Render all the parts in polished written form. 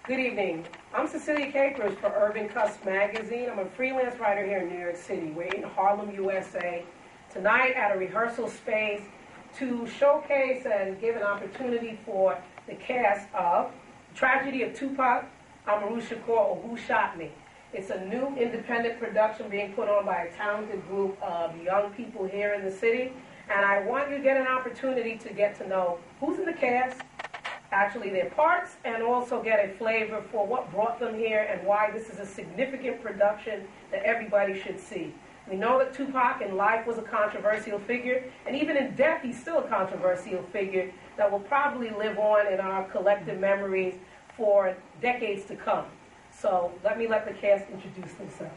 Good evening. I'm Cecilia Capers for Urban Cuss Magazine. I'm a freelance writer here in New York City. We're in Harlem, USA, tonight at a rehearsal space to showcase and give an opportunity for the cast of Tragedy of Tupac Shakur, or Who Shot Me. It's a new independent production being put on by a talented group of young people here in the city. And I want you to get an opportunity to get to know who's in the cast, actually their parts, and also get a flavor for what brought them here and why this is a significant production that everybody should see. We know that Tupac in life was a controversial figure, and even in death he's still a controversial figure that will probably live on in our collective memories for decades to come. So let the cast introduce themselves.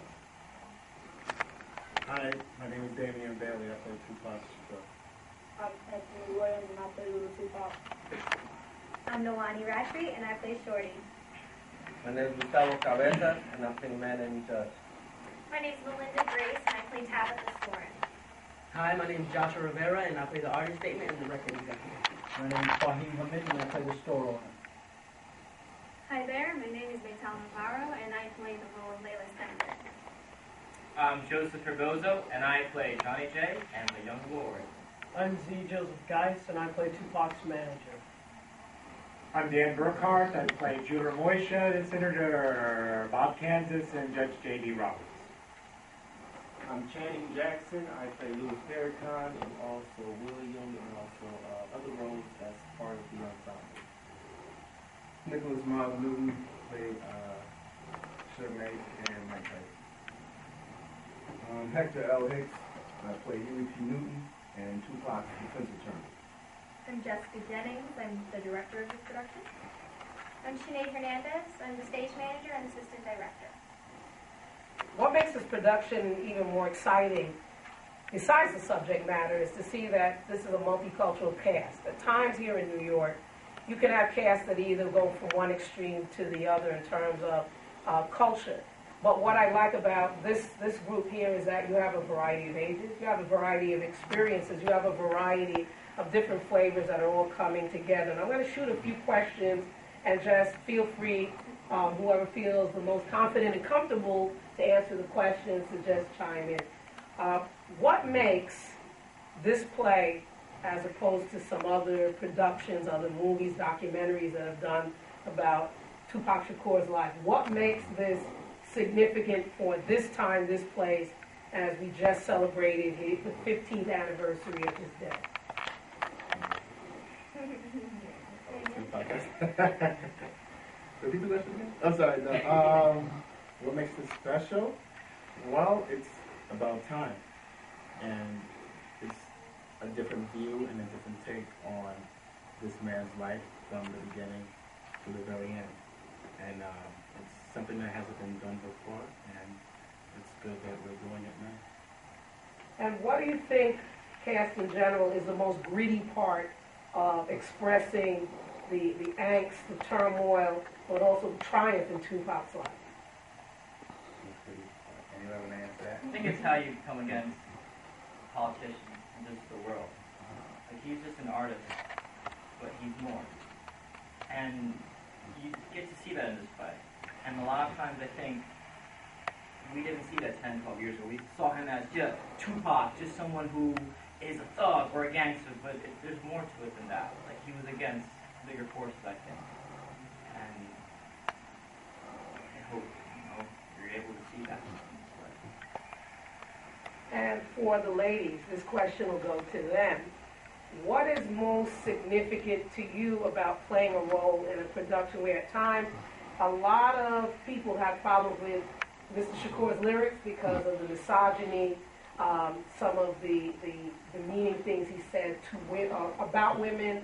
Hi, my name is Damian Bailey. I play Tupac Shakur. I'm Anthony Williams, and I play Little Tupac. I'm Nawani Rashri, and I play Shorty. My name is Gustavo Cabeza, and I play Man and Judge. My name is Melinda Grace, and I play Tabitha Scorin. Hi, my name is Joshua Rivera, and I play the artist statement and the record executive. My name is Fahim Hamid, and I play the store owner. Hi there, my name is Betal Navarro, and I play the role of Layla Stenberg. I'm Joseph Herbozo, and I play Johnny J. and the Young Lord. I'm Z. Joseph Geis, and I play Tupac's manager. I'm Dan Brookhart. I play Judah Moisha, the Senator Bob Kansas, and Judge J.D. Roberts. I'm Channing Jackson. I play Louis Farrakhan, and also William, and also other roles as part of the ensemble. Nicholas Miles Newton played Suge Knight and Mike Tyson. Hector L. Hicks, I play Huey P. Newton and Tupac's defense attorney. I'm Jessica Jennings. I'm the director of this production. I'm Sinead Hernandez. I'm the stage manager and assistant director. What makes this production even more exciting, besides the subject matter, is to see that this is a multicultural cast. At times here in New York, you can have casts that either go from one extreme to the other in terms of culture. But what I like about this group here is that you have a variety of ages, you have a variety of experiences, you have a variety of different flavors that are all coming together. And I'm going to shoot a few questions, and just feel free, whoever feels the most confident and comfortable to answer the questions, to just chime in. What makes this play, as opposed to some other productions, other movies, documentaries that have done about Tupac Shakur's life, what makes this significant for this time, this place, as we just celebrated the 15th anniversary of his death? Repeat the question again? I'm sorry. No. What makes this special? Well, it's about time, and it's a different view and a different take on this man's life from the beginning to the very end. And it's something that hasn't been done before, and it's good that we're doing it now. And what do you think, cast in general, is the most gritty part of expressing the angst, the turmoil, but also the triumph in Tupac's life? Anyone want to answer that? I think it's how you come against politicians and just the world. Like, he's just an artist, but he's more. And you get to see that in this play. And a lot of times I think we didn't see that 10, 12 years ago. We saw him as just Tupac, just someone who is a thug or a gangster, but there's more to it than that. Like, he was against bigger forces, I think. And I hope, you're able to see that. And for the ladies, this question will go to them. What is most significant to you about playing a role in a production where at times a lot of people have problems with Mr. Shakur's lyrics because of the misogyny, some of the meaning things he said about women?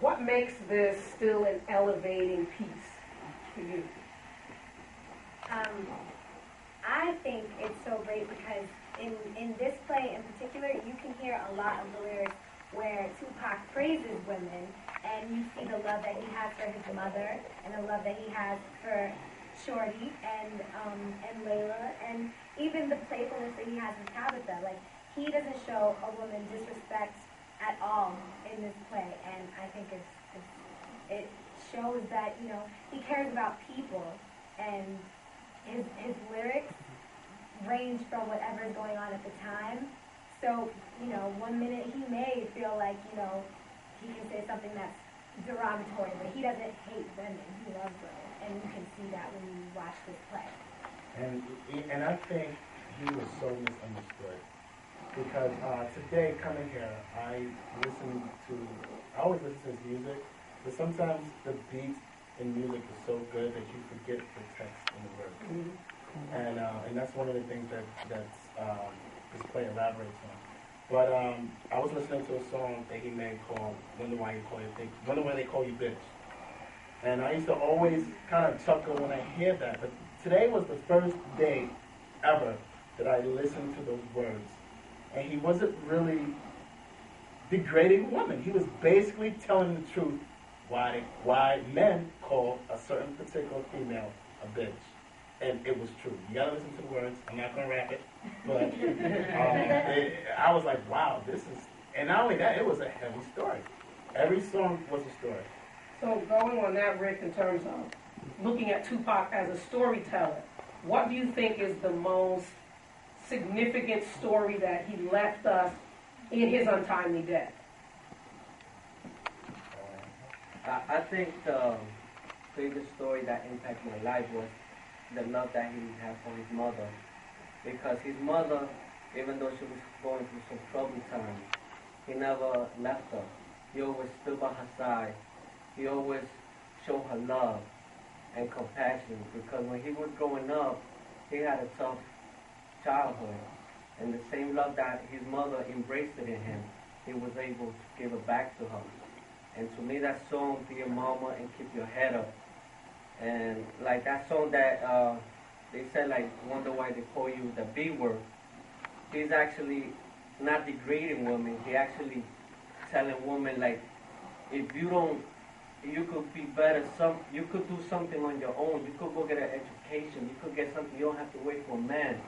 What makes this still an elevating piece for you? I think it's so great because in this play in particular, you can hear a lot of the lyrics where Tupac praises women, and you see the love that he has for his mother, and the love that he has for Shorty and Layla, and even the playfulness that he has with Tabitha. Like, he doesn't show a woman disrespect at all in this play, and I think it shows that, you know, he cares about people, and his lyrics range from whatever is going on at the time. So, you know, one minute he may feel like, you know, he can say something that's derogatory, but he doesn't hate women, he loves women, and you can see that when you watch this play. And I think he was so misunderstood. Because today, coming here, I always listen to his music, but sometimes the beat in music is so good that you forget the text and the words. Mm-hmm. And that's one of the things that's this play elaborates on. But I was listening to a song that he made called Wonder Why They Call You Bitch. And I used to always kind of chuckle when I hear that. But today was the first day ever that I listened to those words. And he wasn't really degrading women. He was basically telling the truth why men call a certain particular female a bitch. And it was true. You gotta listen to the words. I'm not gonna rap it. But I was like, wow, this is... And not only that, it was a heavy story. Every song was a story. So going on that, Rick, in terms of looking at Tupac as a storyteller, what do you think is the most significant story that he left us in his untimely death? I think the biggest story that impacted my life was the love that he had for his mother. Because his mother, even though she was going through some troubled times, he never left her. He always stood by her side. He always showed her love and compassion. Because when he was growing up, he had a tough childhood. And the same love that his mother embraced it in him, he was able to give it back to her. And to me, that song, Be a Mama and Keep Your Head Up, and like that song that they said, like, wonder why they call you the B word, he's actually not degrading women. He actually telling women, like, if you don't, you could be better, you could do something on your own. You could go get an education. You could get something. You don't have to wait for a man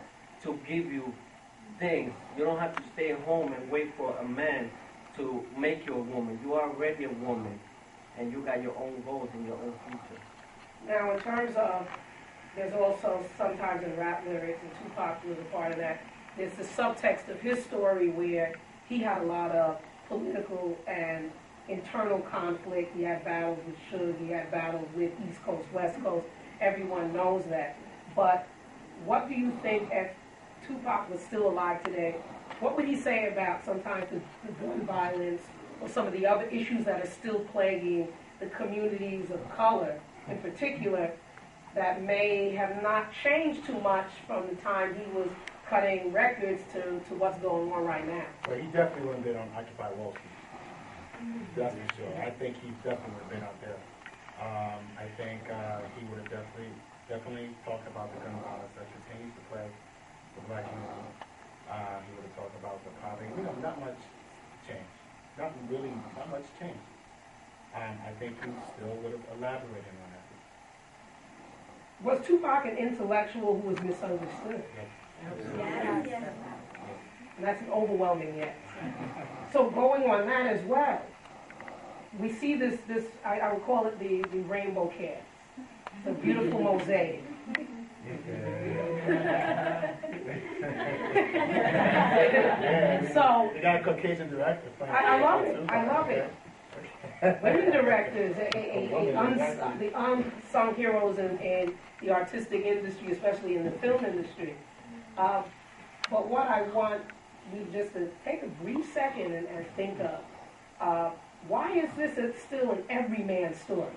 to give you things. You don't have to stay at home and wait for a man to make you a woman. You are already a woman, and you got your own goals and your own future. Now, in terms of, there's also sometimes in rap lyrics, and Tupac was a part of that, there's the subtext of his story where he had a lot of political and internal conflict. He had battles with Suge, he had battles with East Coast, West Coast. Everyone knows that. But what do you think, if Tupac was still alive today, what would he say about sometimes the gun violence or some of the other issues that are still plaguing the communities of color in particular that may have not changed too much from the time he was cutting records to what's going on right now? Well, he definitely wouldn't have been on Occupy Wall Street. That's for sure. I think he definitely would have been out there. I think he would have definitely talked about the gun violence that continues to plague the black community. He would have talked about the poverty. Not much change. Not much change. I think he still would have elaborated on that. Was Tupac an intellectual who was misunderstood? Yes. Yes. And that's an overwhelming yes. So going on that as well, we see this I would call it the rainbow cast. It's a beautiful mosaic. So you got a Caucasian director. I love it. I love it. Women directors, the unsung heroes in the artistic industry, especially in the film industry. But what I want you just to take a brief second and think of, why is this still an everyman story?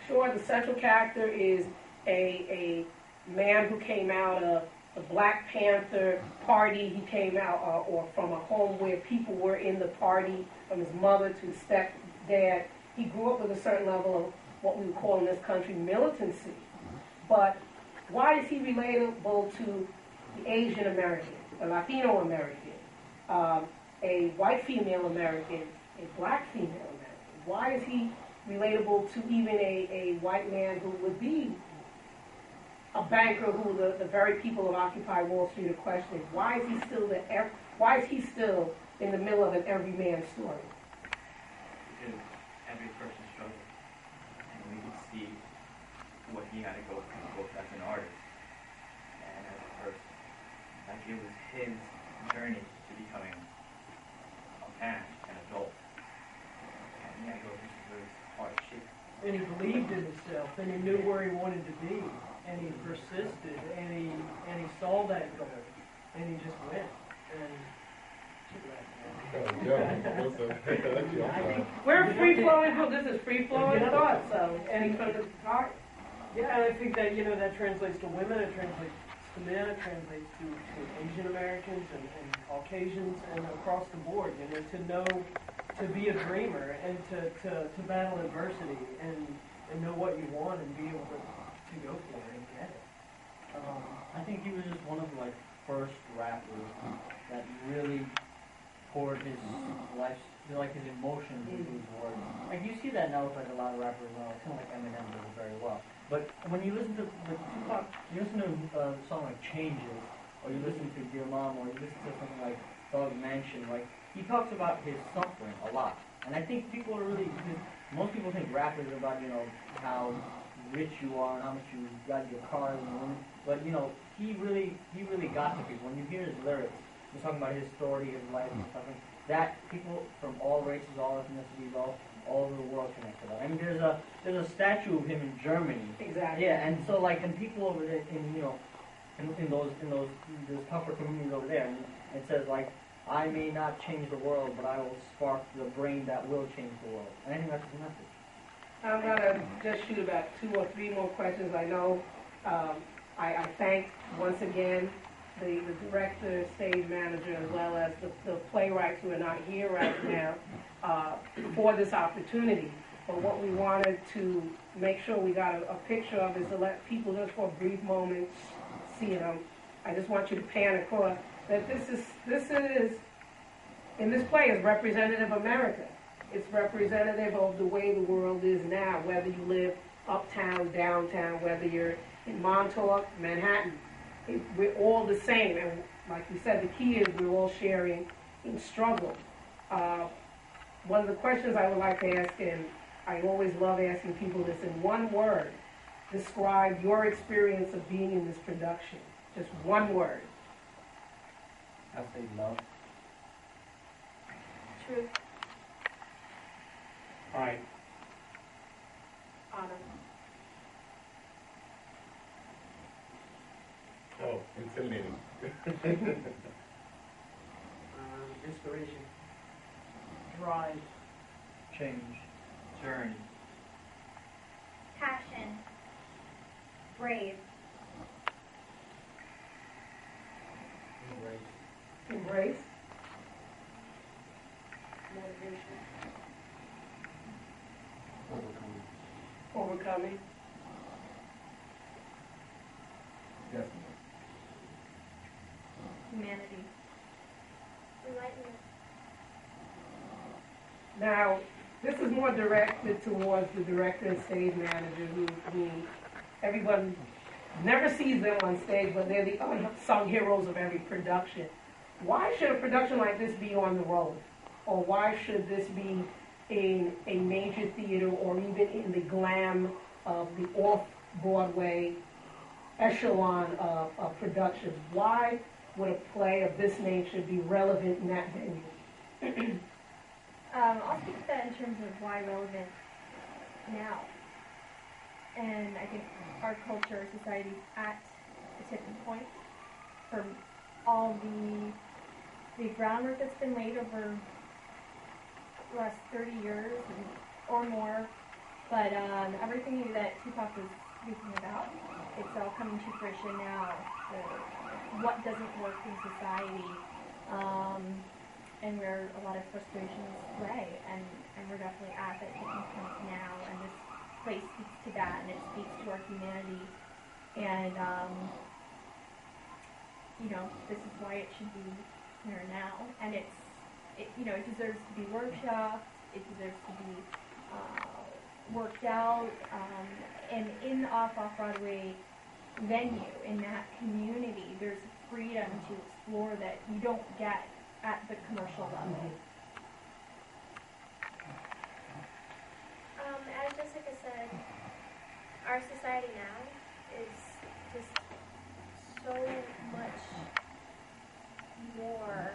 Sure, the central character is a man who came out of the Black Panther party. He came out or from a home where people were in the party, from his mother to his stepdad. He grew up with a certain level of what we would call in this country militancy. But why is he relatable to the Asian American, the Latino American, a white female American, a black female American? Why is he relatable to even a white man who would be a banker who the very people of Occupy Wall Street are questioning? Why is he still in the middle of an everyman story? Because every person struggles, and we he had to go through both as an artist and as a person. Like it was his journey to becoming a man, an adult. And he had to go through some really hard shit. And he believed in himself, and he knew where he wanted to be, and he persisted, and he saw that goal, and he just went. And we're free flowing. This is free flowing thought. So, any kind of art. yeah, and I think that that translates to women, it translates to men, it translates to Asian Americans and Caucasians, and across the board. To know, to be a dreamer, and to battle adversity, and know what you want, and be able to go for it and get it. I think he was just one of the first rappers that really poured his life, his emotions into his words. Like you see that now with a lot of rappers now. It's kind of like Eminem does it very well. But when you listen to Tupac, you listen to a song like Changes, or you listen to Dear Mom, or you listen to something like Dog Mansion, he talks about his suffering a lot. And I think people are really, most people think rap is about, how rich you are and how much you got your cars and women. But, he really got to people. When you hear his lyrics, he's talking about his story, his life, and stuff like that. People from all races, all ethnicities, all over the world connect to that. I mean, there's a statue of him in Germany. Exactly. Yeah, and so and people over there in those tougher communities over there, and it says I may not change the world, but I will spark the brain that will change the world. And I think that's his message. I'm gonna just shoot about 2 or 3 more questions. I know. I thank once again the director, stage manager, as well as the playwrights who are not here right now for this opportunity. But what we wanted to make sure we got a picture of is to let people just for a brief moment see them. I just want you to pan across that this is in this play is representative of America. It's representative of the way the world is now, whether you live uptown, downtown, whether you're in Montauk, Manhattan. We're all the same, and like we said, the key is we're all sharing in struggle. One of the questions I would like to ask, and I always love asking people this, in one word, describe your experience of being in this production. Just one word. I say love. Truth. Pride. Honor. Oh, intimidating. Inspiration. Drive. Change. Journey. Passion. Brave. Embrace. Motivation. Overcoming. Definitely. Humanity. Enlightenment. Now, this is more directed towards the director and stage manager who everyone never sees them on stage, but they're the unsung heroes of every production. Why should a production like this be on the road? Or why should this be in a major theater or even in the glam of the off-Broadway echelon of productions? Why would a play of this nature be relevant in that venue? I'll speak to that in terms of why relevant now. And I think our culture, society's at a tipping point for all the groundwork that's been laid over the last 30 years or more. But everything that Tupac was speaking about, it's all coming to fruition now. What doesn't work in society, and where a lot of frustrations lay, and we're definitely at that tipping point now, and this place speaks to that, and it speaks to our humanity, and this is why it should be here now, and it deserves to be workshopped, it deserves to be worked out, and in off-Broadway venue, in that community, there's freedom to explore that you don't get at the commercial level. As Jessica said, our society now is just so much more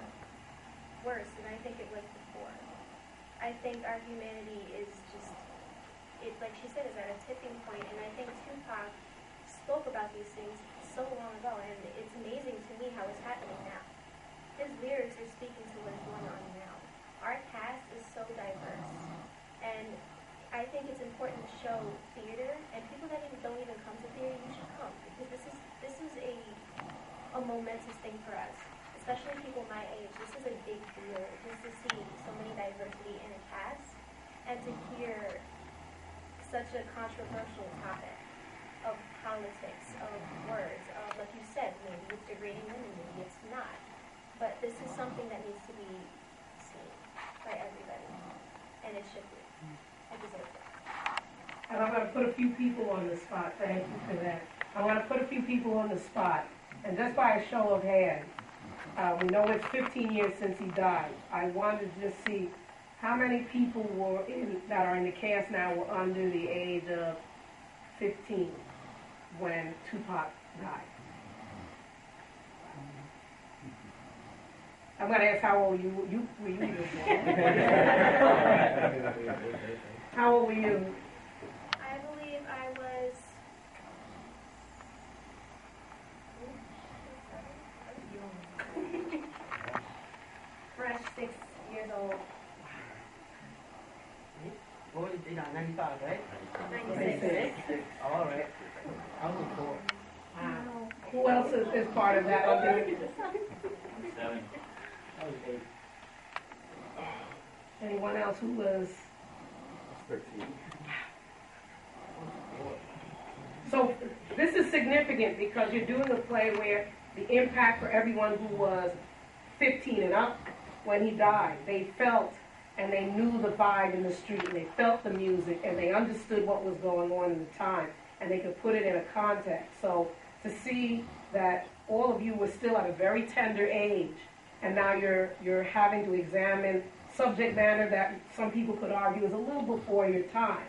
worse than I think it was before. I think our humanity is just, like she said, is at a tipping point, and I think Tupac spoke about these things so long ago, and it's amazing to me how it's happening now. His lyrics are speaking to what is going on now. Our cast is so diverse, and I think it's important to show theater, and people that don't even come to theater, you should come, because this is a momentous thing for us, especially people my age. This is a big deal, just to see so many diversity in a cast, and to hear such a controversial topic of politics, of words, of, like you said, maybe it's degrading women, maybe it's not. But this is something that needs to be seen by everybody, and it should be. It deserves it. And I'm going to put a few people on the spot. Thank you for that. I want to put a few people on the spot. And just by a show of hands, we know it's 15 years since he died. I wanted to just see how many people that are in the cast now were under the age of 15 when Tupac died. I'm going to ask how old were you? How old were you? I believe I was Fresh 6 years old. What was it? 95, right? 96. All right. I was 4. Wow. Who else is part of that? Okay. 7. I was 8. Anyone else who was? 13. So this is significant because you're doing a play where the impact for everyone who was 15 and up when he died, they felt and they knew the vibe in the street, and they felt the music, and they understood what was going on in the time, and they could put it in a context. So to see that all of you were still at a very tender age, and now you're having to examine subject matter that some people could argue is a little before your time.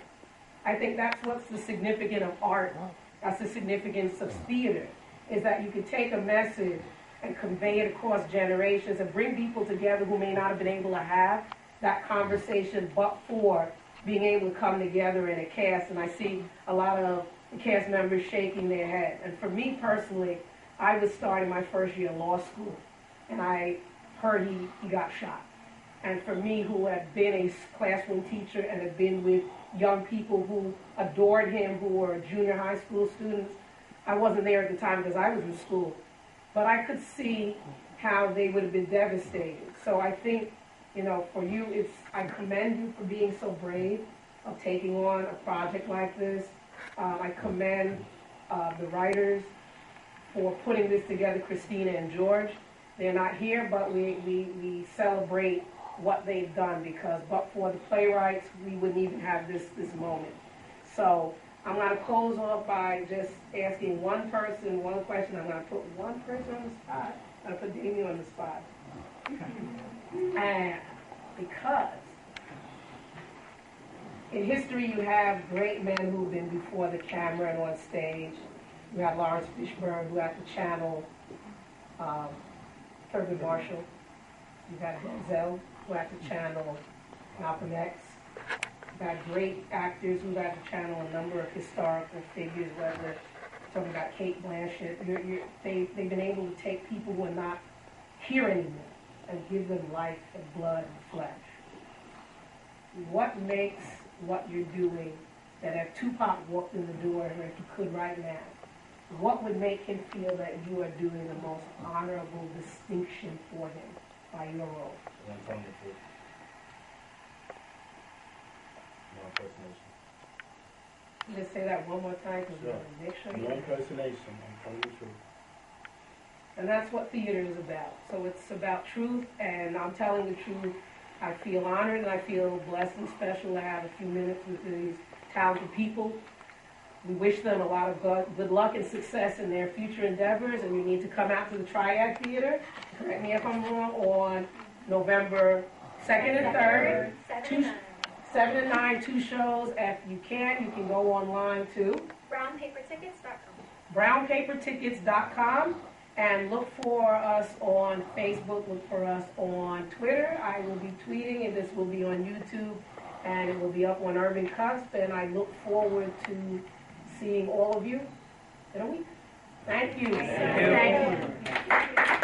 I think that's what's the significance of art. That's the significance of theater, is that you could take a message and convey it across generations and bring people together who may not have been able to have that conversation but for being able to come together in a cast. And I see a lot of the cast members shaking their head. And for me personally, I was starting my first year of law school, and I heard he got shot. And for me, who had been a classroom teacher and had been with young people who adored him, who were junior high school students, I wasn't there at the time because I was in school. But I could see how they would have been devastated. So I think, for you, I commend you for being so brave of taking on a project like this. I commend the writers for putting this together, Christina and George. They're not here, but we celebrate what they've done, because but for the Playwrights, we wouldn't even have this moment. So I'm going to close off by just asking one person one question. I'm going to put one person on the spot. I'm going to put Damien on the spot. And because in history you have great men who've been before the camera and on stage. You have Lawrence Fishburne, who had the channel Thurgood Marshall. You've had Denzel, who had to channel Malcolm X. You've had great actors who had to channel a number of historical figures, whether talking about Kate Blanchett. They've been able to take people who are not here anymore and give them life and blood and flesh. What makes what you're doing, that if Tupac walked in the door, or if he could right now, what would make him feel that you are doing the most honorable distinction for him by your role? I'm telling the truth. No impersonation. Just say that one more time, because we Sure. want to make sure No you... impersonation. I'm telling the truth. And that's what theater is about. So it's about truth, and I'm telling the truth. I feel honored, and I feel blessed and special to have a few minutes with these talented people. We wish them a lot of good luck and success in their future endeavors, and you need to come out to the Triad Theater, correct me if I'm wrong, on November 2nd and 3rd. 7 and 9, 2 shows. If you can't, you can go online too. brownpapertickets.com. brownpapertickets.com, and look for us on Facebook, look for us on Twitter. I will be tweeting, and this will be on YouTube, and it will be up on Urban Cusp, and I look forward to seeing all of you in a week. Thank you. Thank you. Thank you.